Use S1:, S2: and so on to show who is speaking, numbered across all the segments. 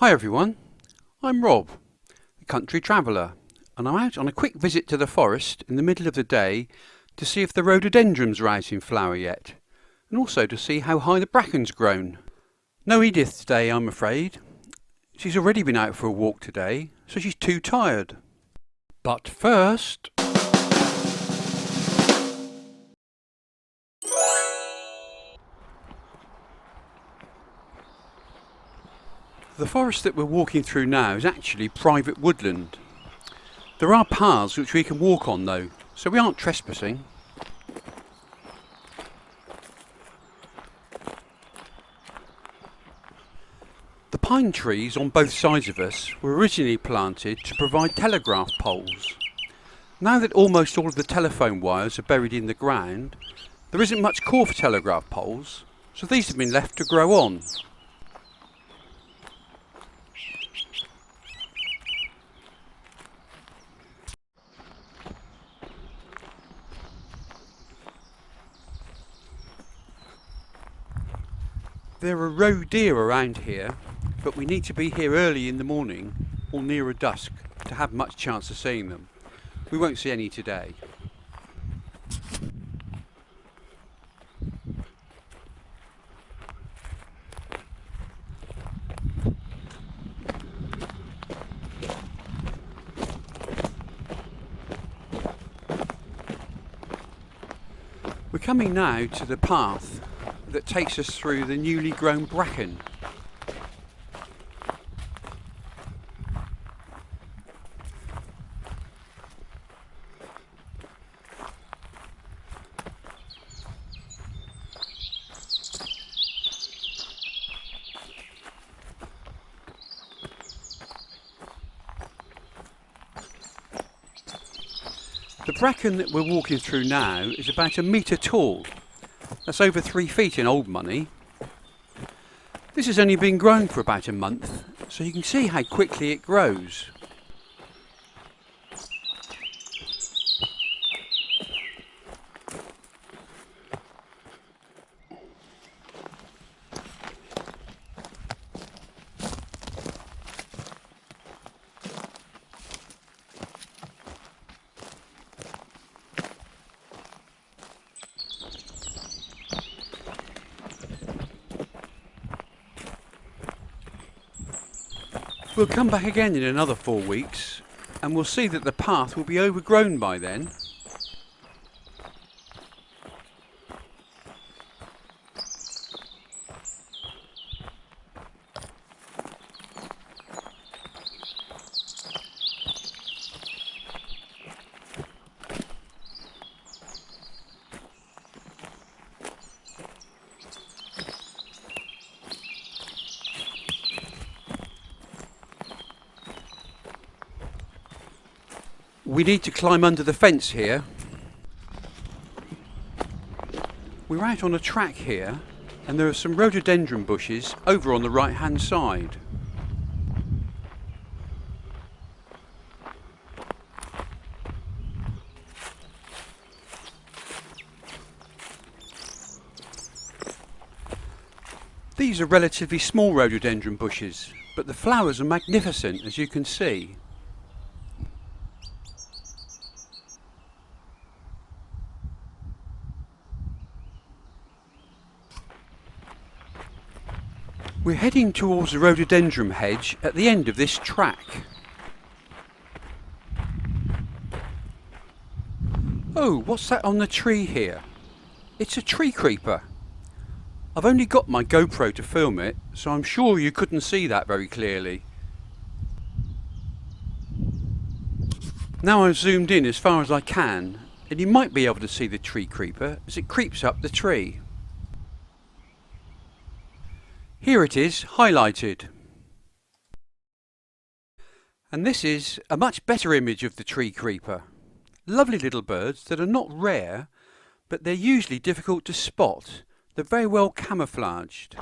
S1: Hi everyone, I'm Rob, the country traveller, and I'm out on a quick visit to the forest in the middle of the day to see if the rhododendrons are out in flower yet, and also to see how high the bracken's grown. No Edith today, I'm afraid. She's already been out for a walk today, so she's too tired. But first... The forest that we're walking through now is actually private woodland. There are paths which we can walk on though, so we aren't trespassing. The pine trees on both sides of us were originally planted to provide telegraph poles. Now that almost all of the telephone wires are buried in the ground, there isn't much core for telegraph poles, so these have been left to grow on. There are roe deer around here, but we need to be here early in the morning or nearer dusk to have much chance of seeing them. We won't see any today. We're coming now to the path that takes us through the newly grown bracken. The bracken that we're walking through now is about 1 metre tall. That's over 3 feet in old money. This has only been growing for about a month, so you can see how quickly it grows. We'll come back again in another 4 weeks and we'll see that the path will be overgrown by then. We need to climb under the fence here. We're out on a track here and there are some rhododendron bushes over on the right hand side. These are relatively small rhododendron bushes, but the flowers are magnificent, as you can see. We're heading towards the Rhododendron Hedge at the end of this track. Oh, what's that on the tree here? It's a tree creeper. I've only got my GoPro to film it, so I'm sure you couldn't see that very clearly. Now I've zoomed in as far as I can, and you might be able to see the tree creeper as it creeps up the tree. Here it is, highlighted. And this is a much better image of the tree creeper. Lovely little birds that are not rare, but they're usually difficult to spot. They're very well camouflaged.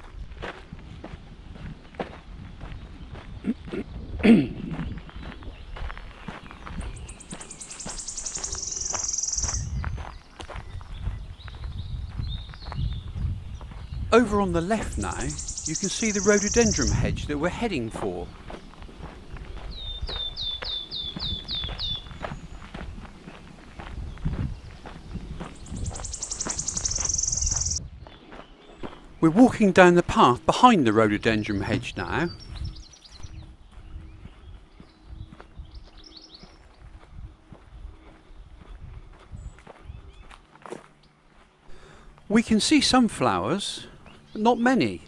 S1: Over on the left now you can see the rhododendron hedge that we're heading for. We're walking down the path behind the rhododendron hedge now. We can see some flowers, but not many.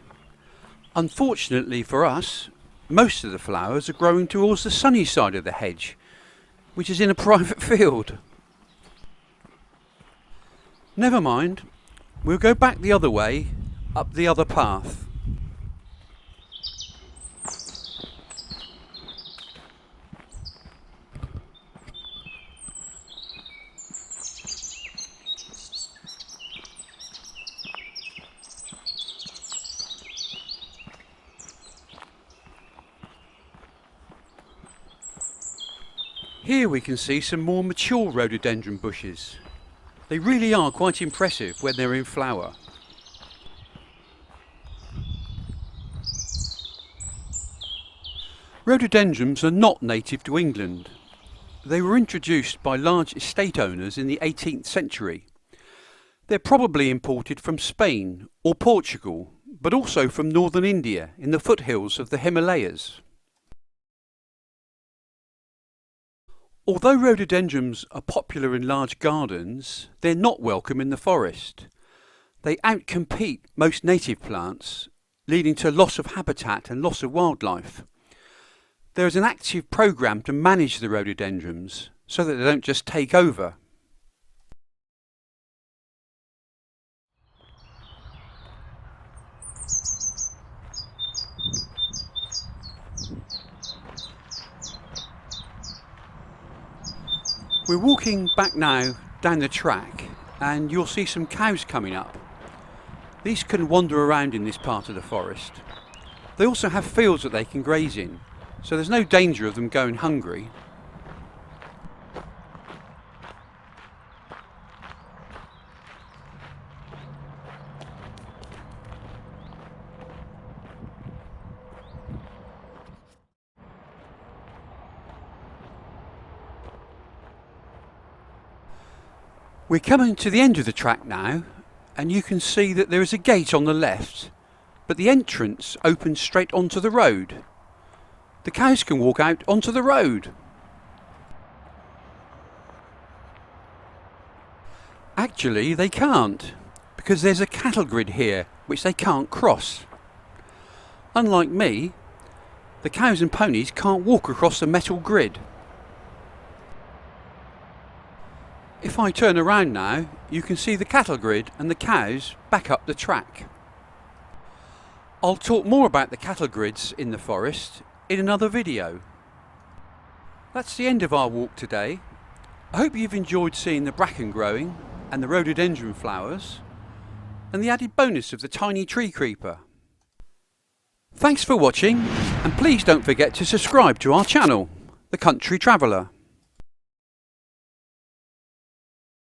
S1: Unfortunately for us, most of the flowers are growing towards the sunny side of the hedge, which is in a private field. Never mind, we'll go back the other way, up the other path. Here we can see some more mature rhododendron bushes. They really are quite impressive when they're in flower. Rhododendrons are not native to England. They were introduced by large estate owners in the 18th century. They're probably imported from Spain or Portugal, but also from northern India in the foothills of the Himalayas. Although rhododendrons are popular in large gardens, they're not welcome in the forest. They outcompete most native plants, leading to loss of habitat and loss of wildlife. There is an active programme to manage the rhododendrons so that they don't just take over. We're walking back now down the track and you'll see some cows coming up. These can wander around in this part of the forest. They also have fields that they can graze in, so there's no danger of them going hungry. We're coming to the end of the track now, and you can see that there is a gate on the left, but the entrance opens straight onto the road. The cows can walk out onto the road. Actually, they can't, because there's a cattle grid here which they can't cross. Unlike me, the cows and ponies can't walk across the metal grid. If I turn around now, you can see the cattle grid and the cows back up the track. I'll talk more about the cattle grids in the forest in another video. That's the end of our walk today. I hope you've enjoyed seeing the bracken growing and the rhododendron flowers and the added bonus of the tiny tree creeper. Thanks for watching, and please don't forget to subscribe to our channel, The Country Traveller.